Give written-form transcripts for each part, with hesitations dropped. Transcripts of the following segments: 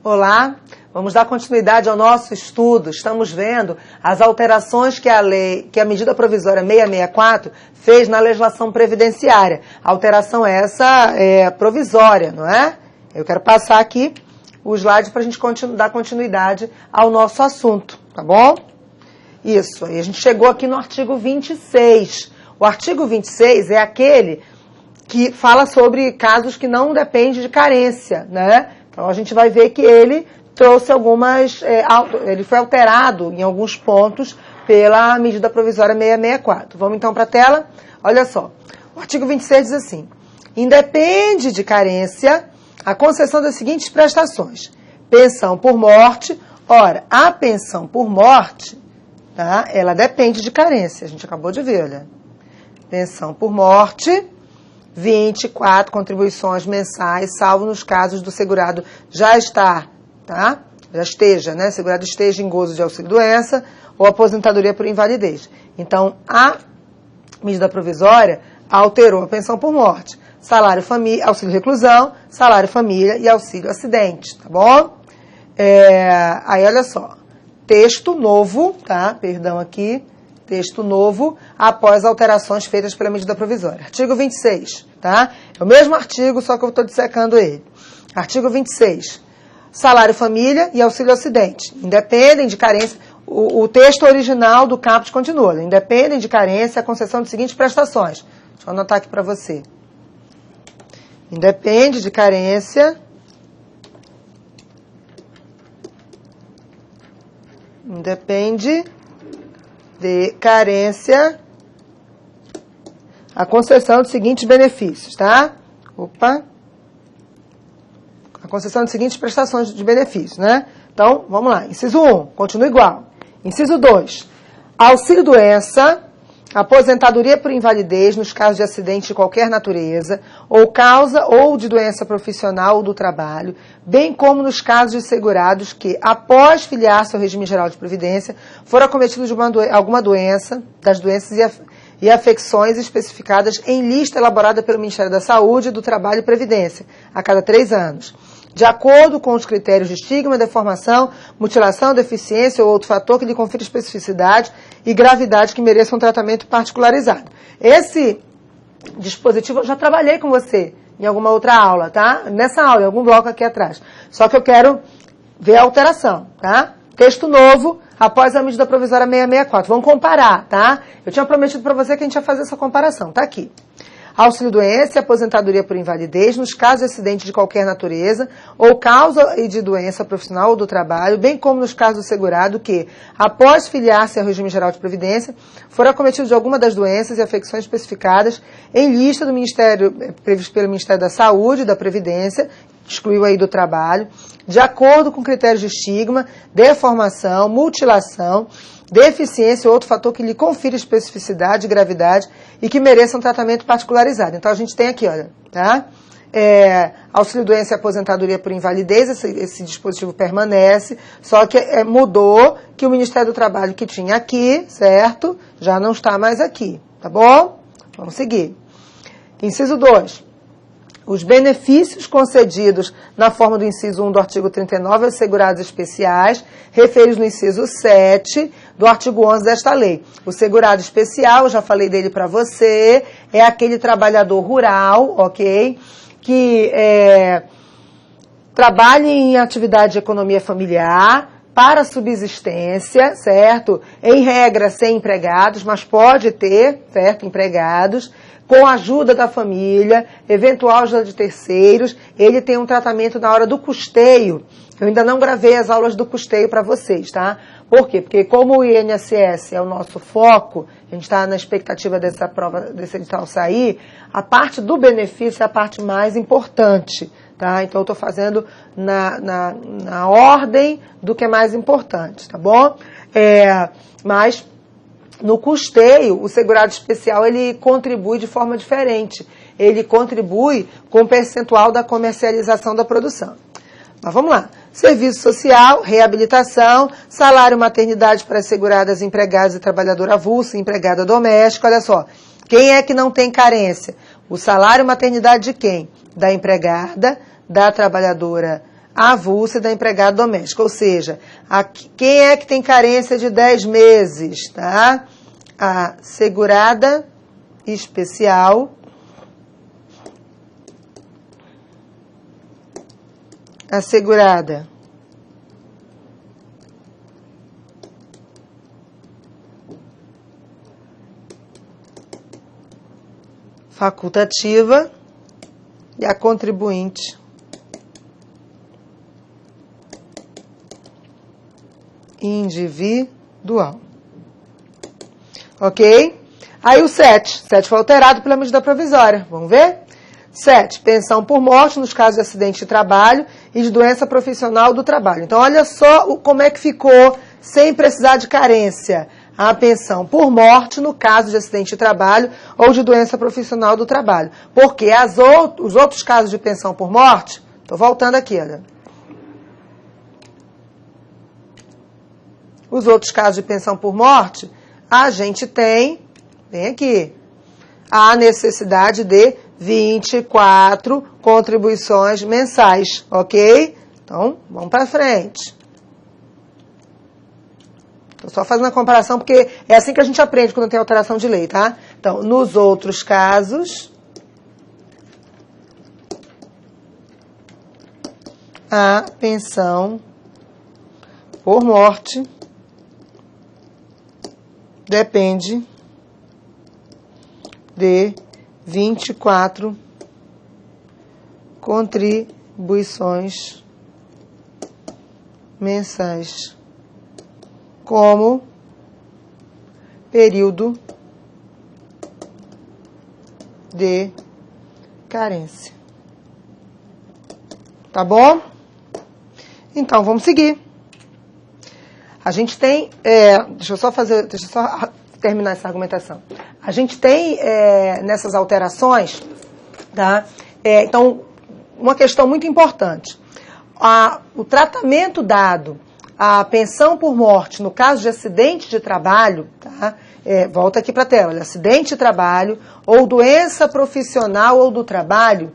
Olá, vamos dar continuidade ao nosso estudo. Estamos vendo as alterações que a medida provisória 664 fez na legislação previdenciária. A alteração essa é provisória, não é? Eu quero passar aqui o slide para a gente dar continuidade ao nosso assunto, tá bom? Isso, aí a gente chegou aqui no artigo 26. O artigo 26 é aquele que fala sobre casos que não dependem de carência, né? Então, a gente vai ver que ele trouxe ele foi alterado em alguns pontos pela medida provisória 664. Vamos então para a tela? Olha só, o artigo 26 diz assim: independe de carência a concessão das seguintes prestações: pensão por morte. Ora, a pensão por morte, tá? Ela depende de carência, a gente acabou de ver, olha. Pensão por morte, 24 contribuições mensais, salvo nos casos do segurado já esteja, né? Segurado esteja em gozo de auxílio-doença ou aposentadoria por invalidez. Então, a medida provisória alterou a pensão por morte, salário família, auxílio reclusão, salário família e auxílio acidente, tá bom? Aí, olha só, texto novo, tá? Perdão aqui. Texto novo, após alterações feitas pela medida provisória. Artigo 26, tá? É o mesmo artigo, só que eu estou dissecando ele. Artigo 26. Salário família e auxílio acidente. Independem de carência. O texto original do caput continua. Independem de carência a concessão de seguintes prestações. Deixa eu anotar aqui para você. Independe de carência. Independe de carência a concessão de seguintes benefícios, tá? A concessão de seguintes prestações de benefícios, né? Então, vamos lá. Inciso 1, continua igual. Inciso 2, auxílio-doença, aposentadoria por invalidez nos casos de acidente de qualquer natureza, ou causa ou de doença profissional ou do trabalho, bem como nos casos de segurados que, após filiar-se ao regime geral de previdência, foram acometidos de alguma doença, das doenças e afecções especificadas em lista elaborada pelo Ministério da Saúde, do Trabalho e Previdência, a cada 3 anos. De acordo com os critérios de estigma, deformação, mutilação, deficiência ou outro fator que lhe confira especificidade e gravidade que mereça um tratamento particularizado. Esse dispositivo eu já trabalhei com você em alguma outra aula, tá? Nessa aula, em algum bloco aqui atrás. Só que eu quero ver a alteração, tá? Texto novo, após a medida provisória 664. Vamos comparar, tá? Eu tinha prometido para você que a gente ia fazer essa comparação, tá aqui. Auxílio-doença e aposentadoria por invalidez nos casos de acidente de qualquer natureza ou causa de doença profissional ou do trabalho, bem como nos casos do segurado que, após filiar-se ao regime geral de previdência, foram acometidos de alguma das doenças e afecções especificadas em lista do Ministério, previsto pelo Ministério da Saúde e da Previdência, excluiu aí do trabalho, de acordo com critérios de estigma, deformação, mutilação, deficiência ou outro fator que lhe confira especificidade e gravidade e que mereça um tratamento particularizado. Então, a gente tem aqui, olha, tá? Auxílio-doença e aposentadoria por invalidez, esse dispositivo permanece, só que mudou que o Ministério do Trabalho que tinha aqui, certo? Já não está mais aqui, tá bom? Vamos seguir. Inciso 2. Os benefícios concedidos na forma do inciso 1 do artigo 39 aos segurados especiais, referidos no inciso 7 do artigo 11 desta lei. O segurado especial, eu já falei dele para você, é aquele trabalhador rural, ok? Que trabalha em atividade de economia familiar, para subsistência, certo? Em regra, sem empregados, mas pode ter, certo, empregados, com a ajuda da família, eventual ajuda de terceiros, ele tem um tratamento na hora do custeio. Eu ainda não gravei as aulas do custeio para vocês, tá? Por quê? Porque como o INSS é o nosso foco, a gente está na expectativa dessa prova, desse edital sair, a parte do benefício é a parte mais importante, tá? Então, eu estou fazendo na ordem do que é mais importante, tá bom? Mas no custeio, o segurado especial, ele contribui de forma diferente. Ele contribui com o percentual da comercialização da produção. Mas vamos lá. Serviço social, reabilitação, salário maternidade para seguradas, empregadas e trabalhadora avulsa, empregada doméstica. Olha só, quem é que não tem carência? O salário maternidade de quem? Da empregada, da trabalhadora avulsa da empregada doméstica, ou seja, quem é que tem carência de 10 meses, tá? A segurada especial, a segurada facultativa e a contribuinte individual. Ok? Aí o 7. 7 foi alterado pela medida provisória. Vamos ver? 7. Pensão por morte nos casos de acidente de trabalho e de doença profissional do trabalho. Então, olha só como é que ficou sem precisar de carência. A pensão por morte no caso de acidente de trabalho ou de doença profissional do trabalho. Porque os outros casos de pensão por morte, estou voltando aqui, olha. Os outros casos de pensão por morte, a gente tem, vem aqui, a necessidade de 24 contribuições mensais, ok? Então, vamos para frente. Estou só fazendo a comparação porque é assim que a gente aprende quando tem alteração de lei, tá? Então, nos outros casos, a pensão por morte depende de 24 contribuições mensais como período de carência. Tá bom? Então, vamos seguir. A gente tem... deixa eu só terminar essa argumentação. A gente tem, nessas alterações, tá? Então, uma questão muito importante. O tratamento dado à pensão por morte no caso de acidente de trabalho, tá? Volta aqui para a tela. Olha, acidente de trabalho ou doença profissional ou do trabalho,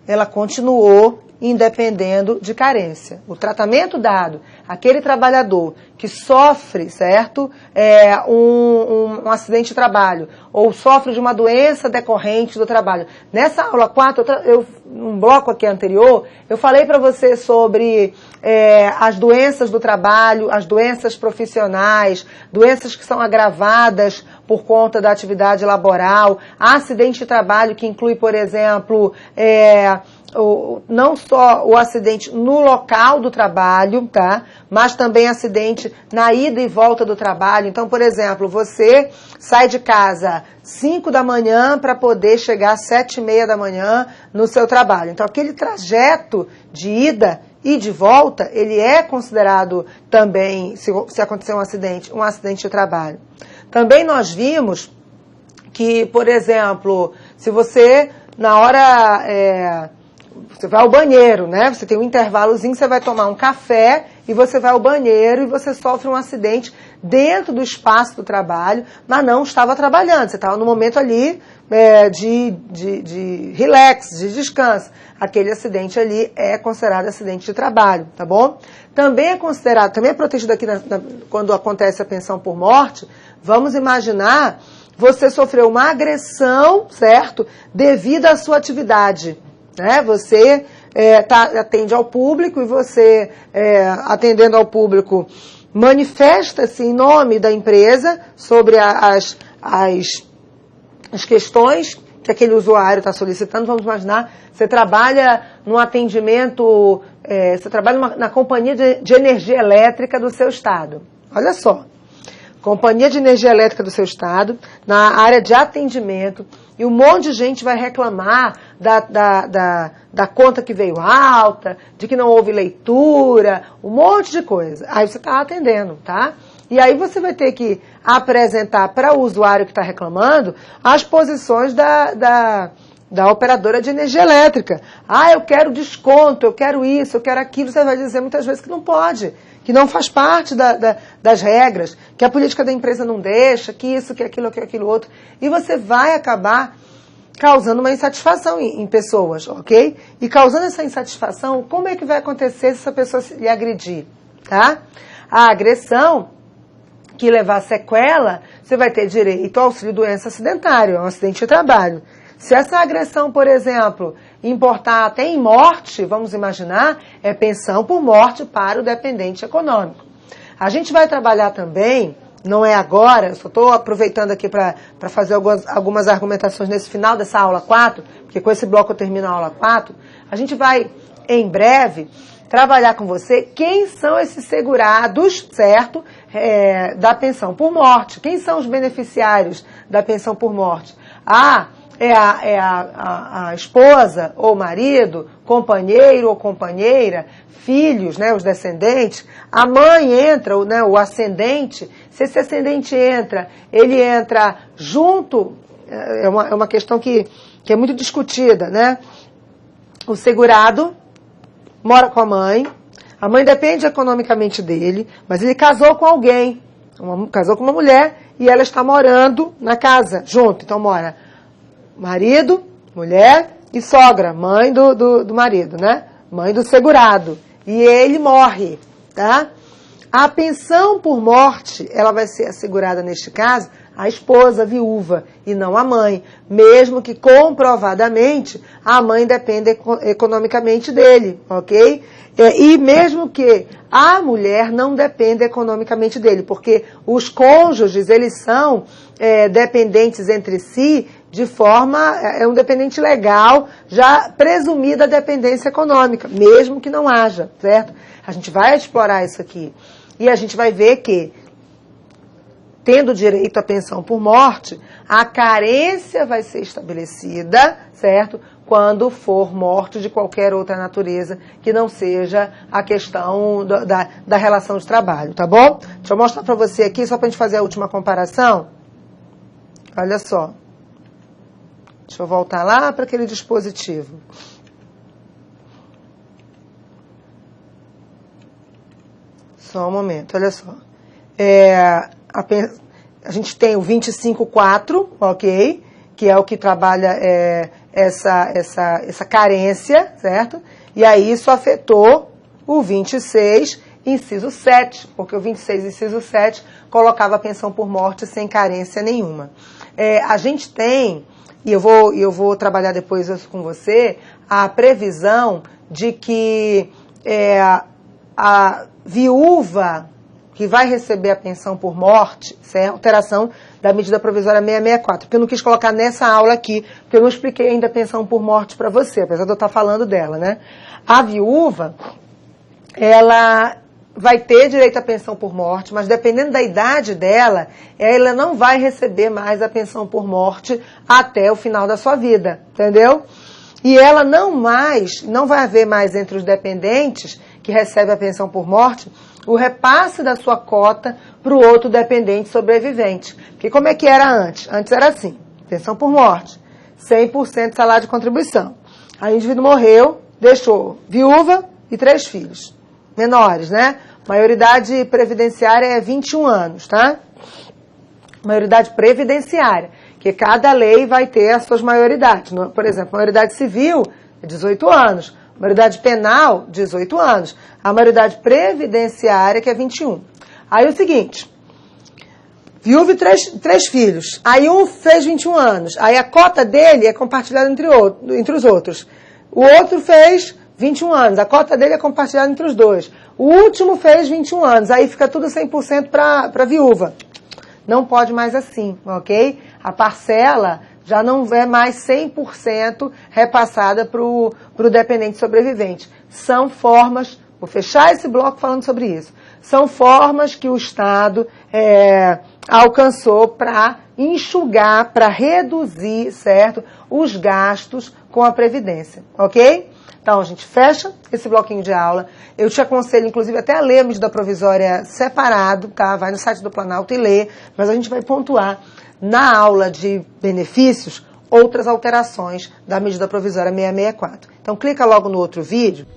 ela continuou independendo de carência. O tratamento dado àquele trabalhador que sofre, certo, um acidente de trabalho ou sofre de uma doença decorrente do trabalho. Nessa aula 4, um bloco aqui anterior, eu falei para você sobre as doenças do trabalho, as doenças profissionais, doenças que são agravadas por conta da atividade laboral, acidente de trabalho que inclui, por exemplo, não só o acidente no local do trabalho, tá? Mas também acidente na ida e volta do trabalho. Então, por exemplo, você sai de casa 5 da manhã para poder chegar às 7:30 da manhã no seu trabalho. Então, aquele trajeto de ida e de volta, ele é considerado também, se acontecer um acidente de trabalho. Também nós vimos que, por exemplo, se você, na hora... você vai ao banheiro, né? Você tem um intervalozinho, você vai tomar um café e você vai ao banheiro e você sofre um acidente dentro do espaço do trabalho, mas não estava trabalhando. Você estava no momento ali de relax, de descanso. Aquele acidente ali é considerado acidente de trabalho, tá bom? Também é considerado, também é protegido aqui quando acontece a pensão por morte. Vamos imaginar, você sofreu uma agressão, certo? Devido à sua atividade. Né? Você atende ao público e você, atendendo ao público, manifesta-se em nome da empresa sobre as questões que aquele usuário está solicitando. Vamos imaginar, você trabalha num atendimento, você trabalha na companhia de energia elétrica do seu estado. Olha só. Companhia de Energia Elétrica do seu estado, na área de atendimento, e um monte de gente vai reclamar da conta que veio alta, de que não houve leitura, um monte de coisa. Aí você está atendendo, tá? E aí você vai ter que apresentar para o usuário que está reclamando as posições da operadora de energia elétrica. Ah, eu quero desconto, eu quero isso, eu quero aquilo. Você vai dizer muitas vezes que não pode, que não faz parte das regras, que a política da empresa não deixa, que isso, que aquilo outro. E você vai acabar causando uma insatisfação em pessoas, ok? E causando essa insatisfação, como é que vai acontecer se essa pessoa lhe agredir, tá? A agressão que levar sequela, você vai ter direito ao auxílio-doença acidentário, um acidente de trabalho. Se essa agressão, por exemplo, importar até em morte, vamos imaginar, é pensão por morte para o dependente econômico. A gente vai trabalhar também, não é agora, eu só estou aproveitando aqui para fazer algumas argumentações nesse final dessa aula 4, porque com esse bloco eu termino a aula 4, a gente vai, em breve, trabalhar com você quem são esses segurados, certo, da pensão por morte. Quem são os beneficiários da pensão por morte? É a esposa ou marido, companheiro ou companheira, filhos, né, os descendentes. A mãe entra, né, o ascendente. Se esse ascendente entra, ele entra junto, é uma questão que é muito discutida, né? O segurado mora com a mãe depende economicamente dele, mas ele casou com alguém, casou com uma mulher e ela está morando na casa junto. Então mora marido, mulher e sogra, mãe do marido, né? Mãe do segurado. E ele morre, tá? A pensão por morte, ela vai ser assegurada neste caso a esposa a viúva e não a mãe, mesmo que comprovadamente a mãe dependa economicamente dele, ok? E mesmo que a mulher não dependa economicamente dele, porque os cônjuges, eles são dependentes entre si de forma, é um dependente legal, já presumida a dependência econômica, mesmo que não haja, certo? A gente vai explorar isso aqui e a gente vai ver que tendo direito à pensão por morte, a carência vai ser estabelecida, certo? Quando for morte de qualquer outra natureza que não seja a questão da relação de trabalho, tá bom? Deixa eu mostrar para você aqui, só para a gente fazer a última comparação. Olha só. Deixa eu voltar lá para aquele dispositivo. Só um momento, olha só. A gente tem o 25.4, ok? Que é o que trabalha essa carência, certo? E aí isso afetou o 26, inciso 7, porque o 26, inciso 7, colocava a pensão por morte sem carência nenhuma. A gente tem, e eu vou trabalhar depois isso com você, a previsão de que a viúva que vai receber a pensão por morte, isso é alteração da medida provisória 664, porque eu não quis colocar nessa aula aqui, porque eu não expliquei ainda a pensão por morte para você, apesar de eu estar falando dela, né? A viúva, ela vai ter direito à pensão por morte, mas dependendo da idade dela, ela não vai receber mais a pensão por morte até o final da sua vida, entendeu? E ela não vai haver mais entre os dependentes que recebem a pensão por morte o repasse da sua cota para o outro dependente sobrevivente. Porque como é que era antes? Antes era assim, pensão por morte, 100% de salário de contribuição. Aí o indivíduo morreu, deixou viúva e 3 filhos, menores, né? Maioridade previdenciária é 21 anos, tá? Maioridade previdenciária, que cada lei vai ter as suas maioridades. Por exemplo, maioridade civil é 18 anos. Maioridade penal, 18 anos. A maioridade previdenciária, que é 21. Aí é o seguinte, viúva e 3 filhos. Aí um fez 21 anos. Aí a cota dele é compartilhada entre os outros. O outro fez 21 anos. A cota dele é compartilhada entre os dois. O último fez 21 anos. Aí fica tudo 100% para a viúva. Não pode mais assim, ok? A parcela já não é mais 100% repassada para o dependente sobrevivente. São formas, vou fechar esse bloco falando sobre isso, são formas que o Estado alcançou para enxugar, para reduzir, certo, os gastos com a Previdência, ok? Então, a gente fecha esse bloquinho de aula. Eu te aconselho, inclusive, até a ler a medida provisória separado, tá? Vai no site do Planalto e lê, mas a gente vai pontuar na aula de benefícios outras alterações da medida provisória 664. Então, clica logo no outro vídeo.